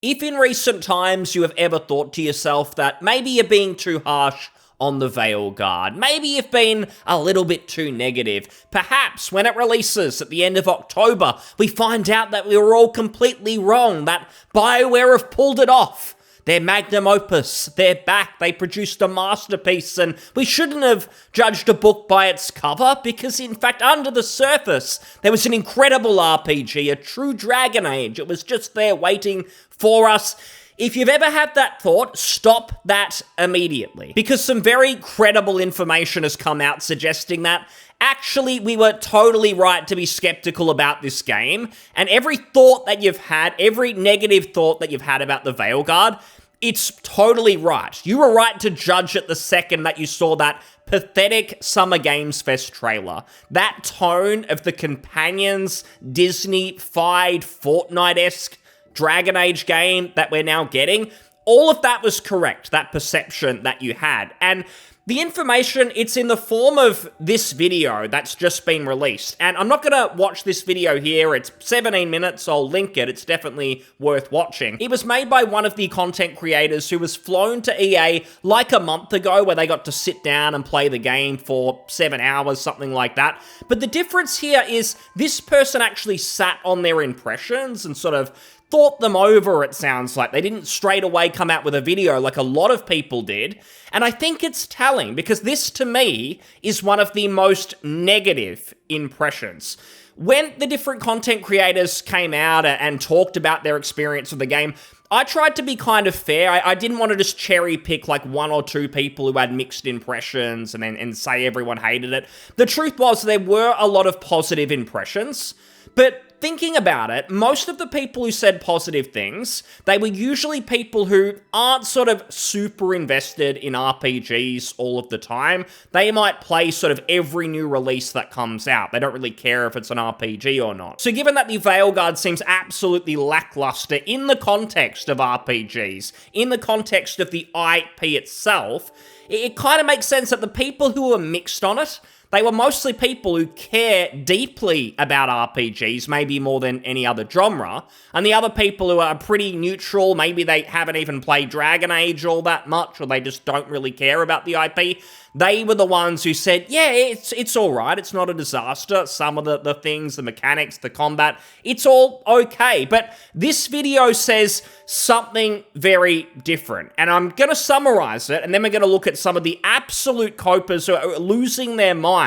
If in recent times you have ever thought to yourself that maybe you're being too harsh on the Veilguard, maybe you've been a little bit too negative, perhaps when it releases at the end of October, we find out that we were all completely wrong, that BioWare have pulled it off. Their magnum opus, they're back, they produced a masterpiece, and we shouldn't have judged a book by its cover, because in fact, under the surface, there was an incredible RPG, a true Dragon Age. It was just there waiting for us. If you've ever had that thought, stop that immediately, because some very credible information has come out suggesting that actually, we were totally right to be skeptical about this game, and every thought that you've had, every negative thought that you've had about the Veilguard, it's totally right. You were right to judge it the second that you saw that pathetic Summer Games Fest trailer. That tone of the companions, Disney-fied, Fortnite-esque Dragon Age game that we're now getting, all of that was correct, that perception that you had. And the information, it's in the form of this video that's just been released. And I'm not going to watch this video here. It's 17 minutes. I'll link it. It's definitely worth watching. It was made by one of the content creators who was flown to EA like a month ago, where they got to sit down and play the game for 7 hours, something like that. But the difference here is this person actually sat on their impressions and sort of thought them over, it sounds like. They didn't straight away come out with a video like a lot of people did. And I think it's telling, because this, to me, is one of the most negative impressions. When the different content creators came out and talked about their experience with the game, I tried to be kind of fair. I didn't want to just cherry pick like one or two people who had mixed impressions and say everyone hated it. The truth was there were a lot of positive impressions, but thinking about it, most of the people who said positive things, they were usually people who aren't sort of super invested in RPGs all of the time. They might play sort of every new release that comes out. They don't really care if it's an RPG or not. So given that the Veilguard seems absolutely lackluster in the context of RPGs, in the context of the IP itself, it kind of makes sense that the people who were mixed on it, they were mostly people who care deeply about RPGs, maybe more than any other genre, and the other people who are pretty neutral, maybe they haven't even played Dragon Age all that much, or they just don't really care about the IP, they were the ones who said, yeah, it's alright, it's not a disaster, some of the things, the mechanics, the combat, it's all okay. But this video says something very different, and I'm going to summarize it, and then we're going to look at some of the absolute copers who are losing their mind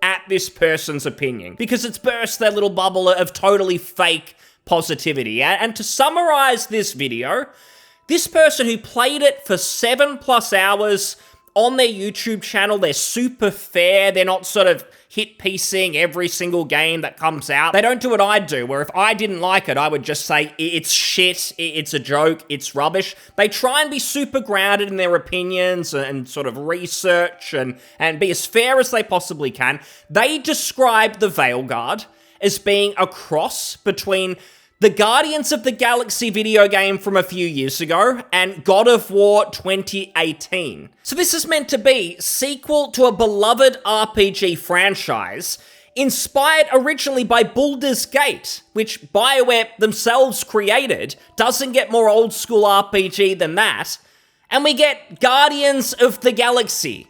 at this person's opinion, because it's burst their little bubble of totally fake positivity. And to summarize this video, this person who played it for 7+ hours on their YouTube channel, they're super fair, they're not sort of hit-piecing every single game that comes out. They don't do what I do, where if I didn't like it, I would just say, it's shit, it's a joke, it's rubbish. They try and be super grounded in their opinions and sort of research and be as fair as they possibly can. They describe the Veilguard as being a cross between the Guardians of the Galaxy video game from a few years ago and God of War 2018. So this is meant to be sequel to a beloved RPG franchise inspired originally by Baldur's Gate, which BioWare themselves created. Doesn't get more old school RPG than that. And we get Guardians of the Galaxy,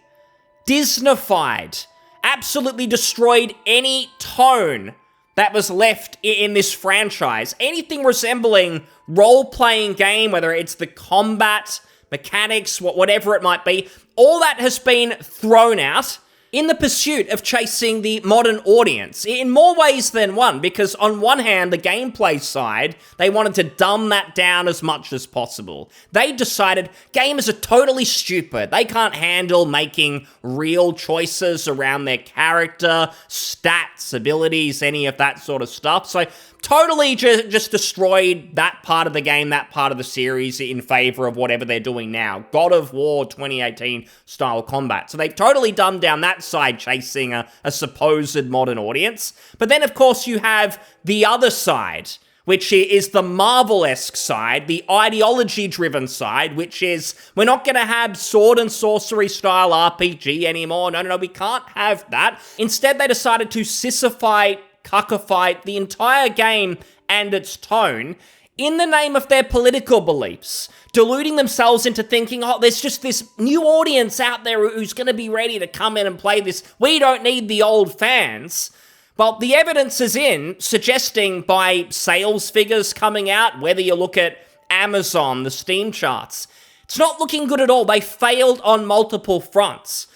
Disneyfied, absolutely destroyed any tone that was left in this franchise. Anything resembling role-playing game, whether it's the combat, mechanics, whatever it might be, all that has been thrown out in the pursuit of chasing the modern audience, in more ways than one, because on one hand, the gameplay side, they wanted to dumb that down as much as possible. They decided gamers are totally stupid. They can't handle making real choices around their character, stats, abilities, any of that sort of stuff. So totally just destroyed that part of the game, that part of the series in favor of whatever they're doing now. God of War 2018 style combat. So they totally dumbed down that side, chasing a supposed modern audience. But then, of course, you have the other side, which is the Marvel-esque side, the ideology-driven side, which is, we're not going to have sword and sorcery style RPG anymore. No, we can't have that. Instead, they decided to sissify, cuckify the entire game and its tone in the name of their political beliefs, deluding themselves into thinking, oh, there's just this new audience out there who's going to be ready to come in and play this. We don't need the old fans. Well, the evidence is in, suggesting by sales figures coming out, whether you look at Amazon, the Steam charts, it's not looking good at all. They failed on multiple fronts.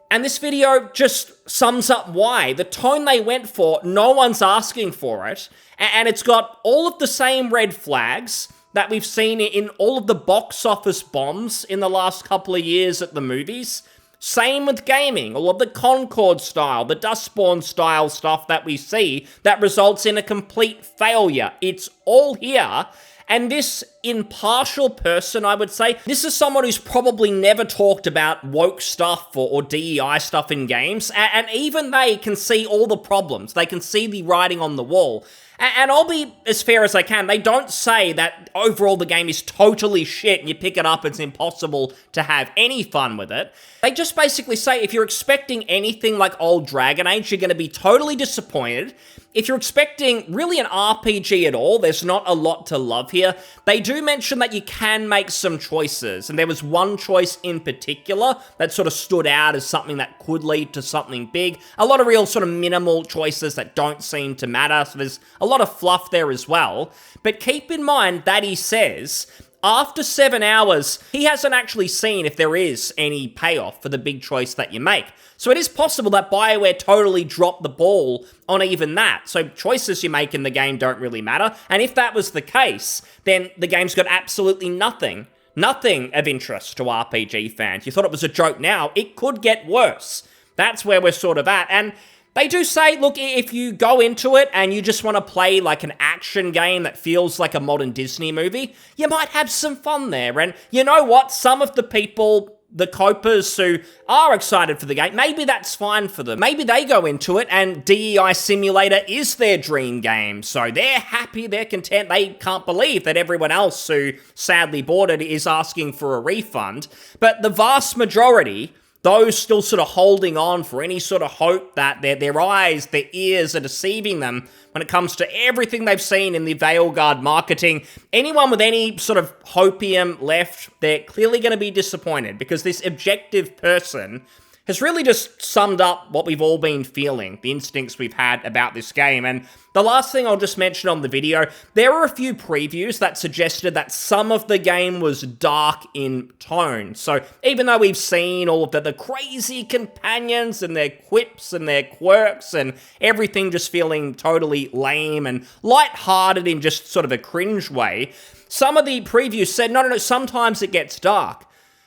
And this video just sums up why. The tone they went for, no one's asking for it. And it's got all of the same red flags that we've seen in all of the box office bombs in the last couple of years at the movies. Same with gaming, all of the Concord style, the Dustborn style stuff that we see that results in a complete failure. It's all here. And this impartial person, I would say, this is someone who's probably never talked about woke stuff or DEI stuff in games, and even they can see all the problems. They can see the writing on the wall. And I'll be as fair as I can, they don't say that overall the game is totally shit and you pick it up, it's impossible to have any fun with it. They just basically say if you're expecting anything like old Dragon Age, you're going to be totally disappointed. If you're expecting really an RPG at all, there's not a lot to love here. They do mention that you can make some choices, and there was one choice in particular that sort of stood out as something that could lead to something big. A lot of real sort of minimal choices that don't seem to matter, so there's a lot of fluff there as well. But keep in mind that he says, after 7 hours, he hasn't actually seen if there is any payoff for the big choice that you make. So it is possible that BioWare totally dropped the ball on even that. So choices you make in the game don't really matter. And if that was the case, then the game's got absolutely nothing of interest to RPG fans. You thought it was a joke now, it could get worse. That's where we're sort of at. And they do say, look, if you go into it and you just want to play like an action game that feels like a modern Disney movie, you might have some fun there. And you know what? Some of the people, the copers who are excited for the game, maybe that's fine for them. Maybe they go into it and DEI Simulator is their dream game. So they're happy, they're content. They can't believe that everyone else who sadly bought it is asking for a refund. But the vast majority, those still sort of holding on for any sort of hope that their eyes, their ears are deceiving them when it comes to everything they've seen in the Veilguard marketing. Anyone with any sort of hopium left, they're clearly going to be disappointed because this objective person has really just summed up what we've all been feeling, the instincts we've had about this game. And the last thing I'll just mention on the video, there were a few previews that suggested that some of the game was dark in tone. So even though we've seen all of the crazy companions and their quips and their quirks and everything just feeling totally lame and lighthearted in just sort of a cringe way, some of the previews said, no, sometimes it gets dark.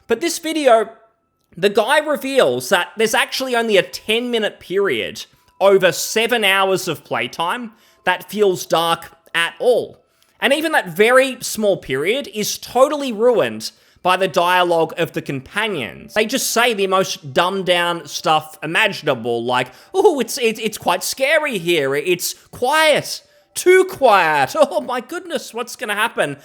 But this video, the guy reveals that there's actually only a 10-minute period over 7 hours of playtime that feels dark at all. And even that very small period is totally ruined by the dialogue of the companions. They just say the most dumbed-down stuff imaginable, like, oh, it's quite scary here, it's quiet, too quiet, oh my goodness, what's gonna happen?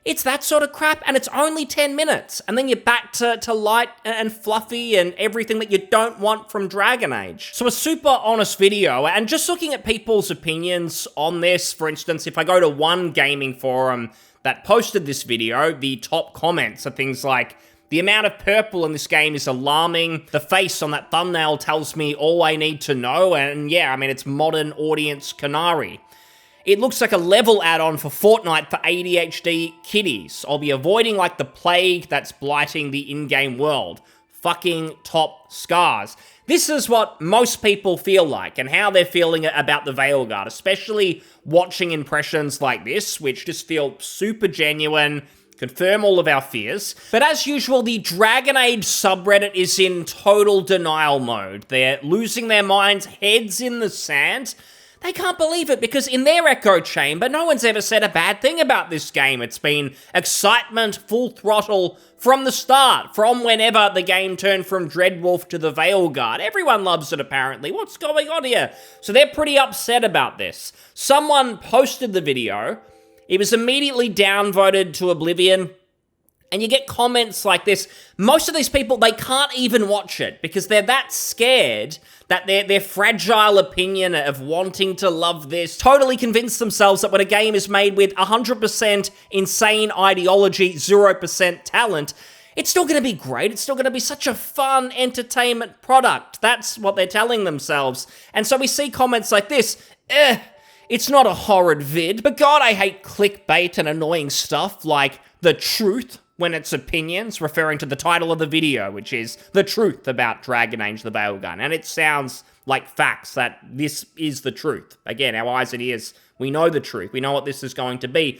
It's that sort of crap, and it's only 10 minutes, and then you're back to light and fluffy and everything that you don't want from Dragon Age. So a super honest video, and just looking at people's opinions on this, for instance, if I go to one gaming forum that posted this video, the top comments are things like, the amount of purple in this game is alarming. The face on that thumbnail tells me all I need to know, and yeah, I mean, it's modern audience canary. It looks like a level add-on for Fortnite for ADHD kiddies. I'll be avoiding like the plague that's blighting the in-game world. Fucking top scars. This is what most people feel like and how they're feeling about the Veilguard, especially watching impressions like this, which just feel super genuine, confirm all of our fears. But as usual, the Dragon Age subreddit is in total denial mode. They're losing their minds, heads in the sand. They can't believe it because in their echo chamber, no one's ever said a bad thing about this game. It's been excitement, full throttle from the start, from whenever the game turned from Dreadwolf to the Veilguard. Everyone loves it apparently. What's going on here? So they're pretty upset about this. Someone posted the video. It was immediately downvoted to oblivion. And you get comments like this. Most of these people, they can't even watch it because they're that scared that their fragile opinion of wanting to love this totally convince themselves that when a game is made with 100% insane ideology, 0% talent, it's still going to be great. It's still going to be such a fun entertainment product. That's what they're telling themselves. And so we see comments like this. It's not a horrid vid, but God, I hate clickbait and annoying stuff like the truth when it's opinions, referring to the title of the video, which is the truth about Dragon Age the Veilguard. And it sounds like facts that this is the truth. Again, our eyes and ears, we know the truth. We know what this is going to be.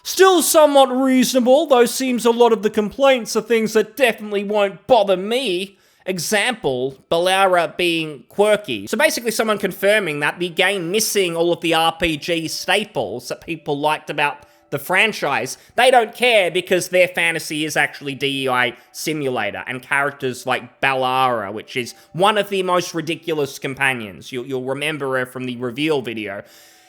Still somewhat reasonable, though seems a lot of the complaints are things that definitely won't bother me. Example, Balara being quirky. So basically someone confirming that the game missing all of the RPG staples that people liked about the franchise, they don't care because their fantasy is actually DEI Simulator and characters like Balara, which is one of the most ridiculous companions. You'll remember her from the reveal video.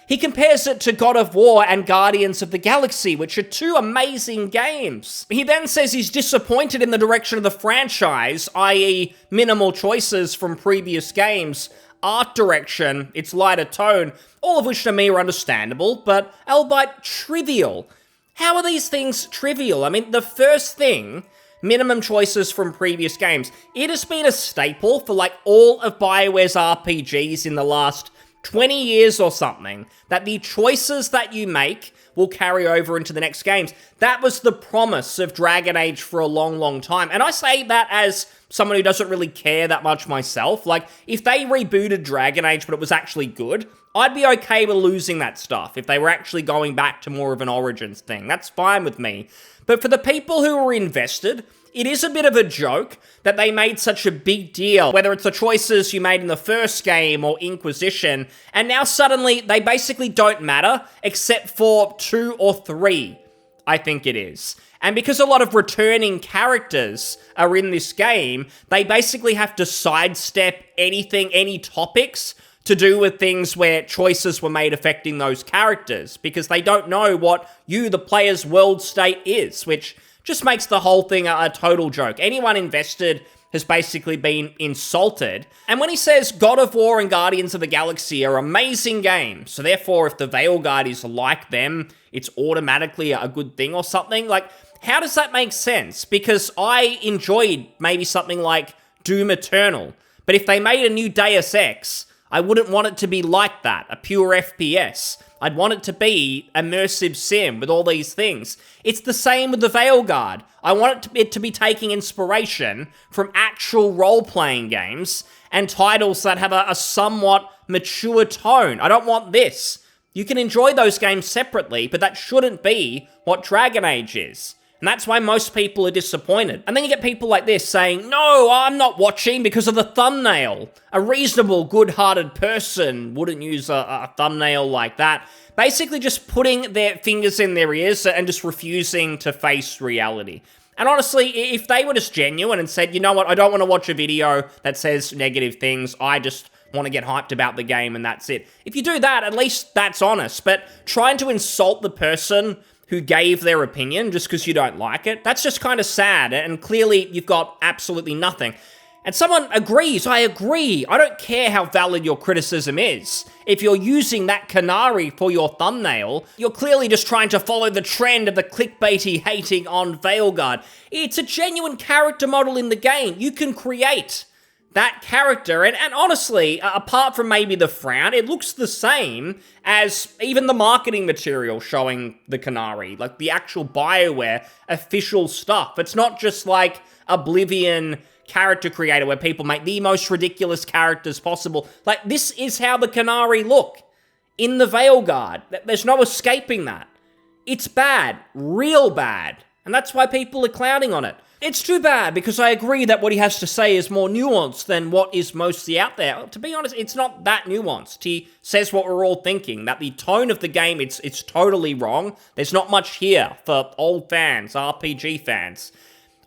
He compares it to God of War and Guardians of the Galaxy, which are two amazing games. He then says he's disappointed in the direction of the franchise, i.e. minimal choices from previous games, art direction, its lighter tone, all of which to me are understandable, but albeit trivial. How are these things trivial? I mean, the first thing, minimum choices from previous games, it has been a staple for like all of BioWare's RPGs in the last 20 years or something, that the choices that you make will carry over into the next games. That was the promise of Dragon Age for a long, long time. And I say that as someone who doesn't really care that much myself. Like, if they rebooted Dragon Age but it was actually good, I'd be okay with losing that stuff if they were actually going back to more of an Origins thing. That's fine with me. But for the people who are invested, it is a bit of a joke that they made such a big deal, whether it's the choices you made in the first game or Inquisition, and now suddenly they basically don't matter except for 2 or 3, I think it is. And because a lot of returning characters are in this game, they basically have to sidestep anything, any topics to do with things where choices were made affecting those characters, because they don't know what you, the player's world state is, which just makes the whole thing a total joke. Anyone invested has basically been insulted. And when he says God of War and Guardians of the Galaxy are amazing games, so therefore if the Veilguard is like them, it's automatically a good thing or something, like, how does that make sense? Because I enjoyed maybe something like Doom Eternal, but if they made a new Deus Ex, I wouldn't want it to be like that, a pure FPS. I'd want it to be immersive sim with all these things. It's the same with the Veilguard. I want it to be taking inspiration from actual role-playing games and titles that have a somewhat mature tone. I don't want this. You can enjoy those games separately, but that shouldn't be what Dragon Age is. And that's why most people are disappointed. And then you get people like this saying, no, I'm not watching because of the thumbnail. A reasonable, good-hearted person wouldn't use a thumbnail like that. Basically just putting their fingers in their ears and just refusing to face reality. And honestly, if they were just genuine and said, you know what, I don't want to watch a video that says negative things, I just want to get hyped about the game and that's it. If you do that, at least that's honest. But trying to insult the person who gave their opinion just because you don't like it, that's just kind of sad, and clearly you've got absolutely nothing. And someone agrees, I agree, I don't care how valid your criticism is. If you're using that canary for your thumbnail, you're clearly just trying to follow the trend of the clickbaity hating on Veilguard. It's a genuine character model in the game. You can create that character, and honestly, apart from maybe the frown, it looks the same as even the marketing material showing the canary, like the actual BioWare official stuff. It's not just like Oblivion character creator where people make the most ridiculous characters possible. Like, this is how the canary look in the Veilguard. There's no escaping that. It's bad, real bad, and that's why people are clowning on it. It's too bad, because I agree that what he has to say is more nuanced than what is mostly out there. To be honest, it's not that nuanced. He says what we're all thinking, that the tone of the game, it's totally wrong. There's not much here for old fans, RPG fans.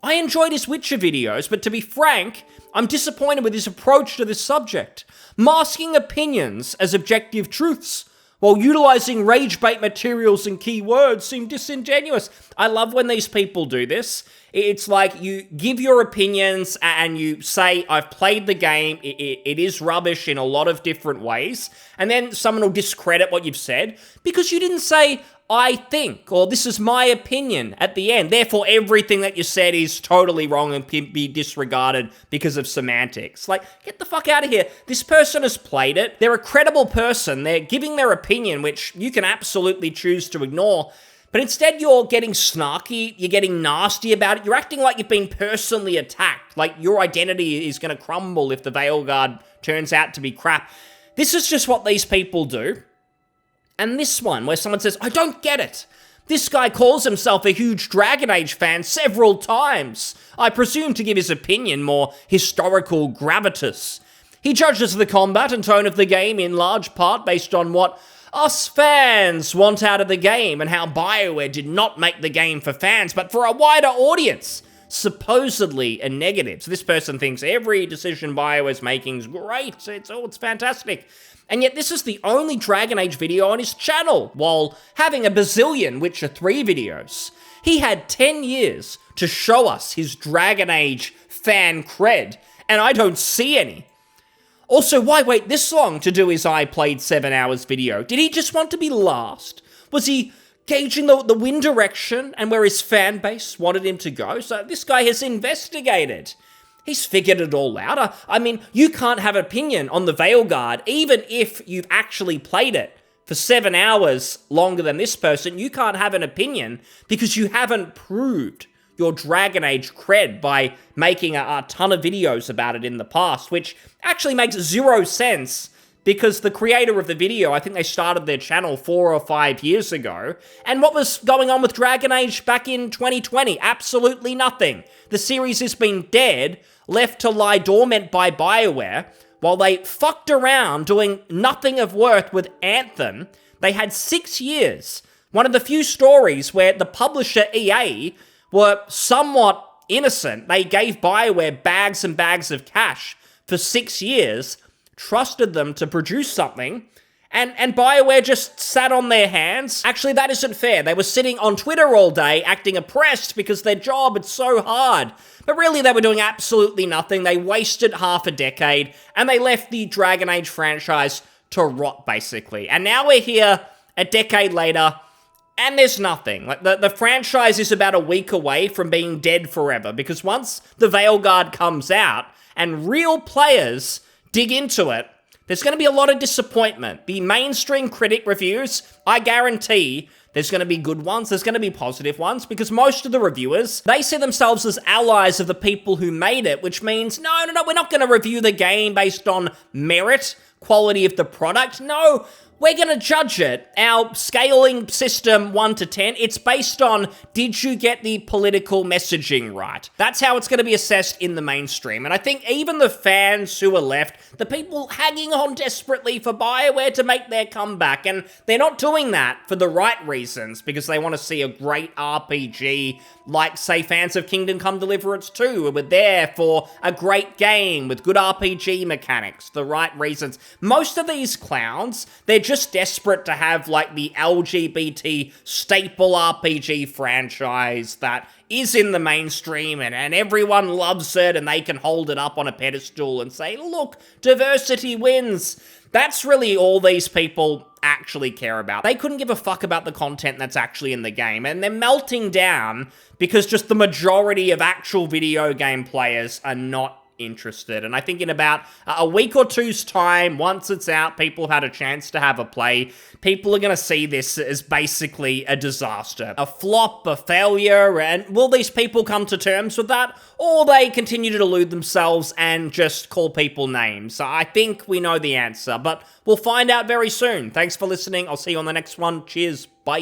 I enjoyed his Witcher videos, but to be frank, I'm disappointed with his approach to this subject. Masking opinions as objective truths. while utilizing rage bait materials and keywords seem disingenuous. I love when these people do this. It's like you give your opinions and you say, I've played the game, it is rubbish in a lot of different ways, and then someone will discredit what you've said because you didn't say, I think, or this is my opinion at the end. Therefore, everything that you said is totally wrong and can be disregarded because of semantics. Like, get the fuck out of here. This person has played it. They're a credible person. They're giving their opinion, which you can absolutely choose to ignore. But instead, you're getting snarky, you're getting nasty about it, you're acting like you've been personally attacked, like your identity is going to crumble if the Veilguard turns out to be crap. This is just what these people do. And this one, where someone says, I don't get it. This guy calls himself a huge Dragon Age fan several times. I presume to give his opinion more historical gravitas. He judges the combat and tone of the game in large part based on what us fans want out of the game and how BioWare did not make the game for fans, but for a wider audience. Supposedly a negative. So this person thinks every decision BioWare's making is great. It's fantastic. And yet this is the only Dragon Age video on his channel, while having a bazillion Witcher 3 videos. He had 10 years to show us his Dragon Age fan cred, and I don't see any. Also, why wait this long to do his I played 7 hours video? Did he just want to be last? Was he gauging the wind direction and where his fan base wanted him to go? So this guy has investigated. He's figured it all out. I mean, you can't have an opinion on the Veilguard, even if you've actually played it for 7 hours longer than this person. You can't have an opinion because you haven't proved your Dragon Age cred by making a ton of videos about it in the past, which actually makes zero sense because the creator of the video, I think they started their channel 4 or 5 years ago, and what was going on with Dragon Age back in 2020? Absolutely nothing. The series has been dead, left to lie dormant by BioWare, while they fucked around doing nothing of worth with Anthem. They had 6 years. One of the few stories where the publisher EA were somewhat innocent. They gave BioWare bags and bags of cash for 6 years, trusted them to produce something, and BioWare just sat on their hands. Actually, that isn't fair. They were sitting on Twitter all day acting oppressed because their job is so hard. But really, they were doing absolutely nothing. They wasted half a decade, and they left the Dragon Age franchise to rot, basically. And now we're here a decade later, and there's nothing. Like the franchise is about a week away from being dead forever, because once the Veilguard comes out and real players dig into it, there's going to be a lot of disappointment. The mainstream critic reviews, I guarantee there's going to be good ones, there's going to be positive ones, because most of the reviewers, they see themselves as allies of the people who made it, which means, no, we're not going to review the game based on merit, quality of the product. No, we're going to judge it. Our scaling system 1 to 10, it's based on, did you get the political messaging right? That's how it's going to be assessed in the mainstream. And I think even the fans who are left, the people hanging on desperately for BioWare to make their comeback, and they're not doing that for the right reasons, because they want to see a great RPG, like, say, fans of Kingdom Come Deliverance 2, who were there for a great game with good RPG mechanics, the right reasons. Most of these clowns, they're just desperate to have, like, the LGBT staple RPG franchise that is in the mainstream and everyone loves it and they can hold it up on a pedestal and say, look, diversity wins. That's really all these people actually care about. They couldn't give a fuck about the content that's actually in the game, and they're melting down because just the majority of actual video game players are not interested. And I think in about a week or two's time, once it's out, people have had a chance to have a play, people are going to see this as basically a disaster, a flop, a failure, and will these people come to terms with that, or they continue to delude themselves and just call people names? So I think we know the answer, but we'll find out very soon. Thanks for listening. I'll see you on the next one. Cheers. Bye.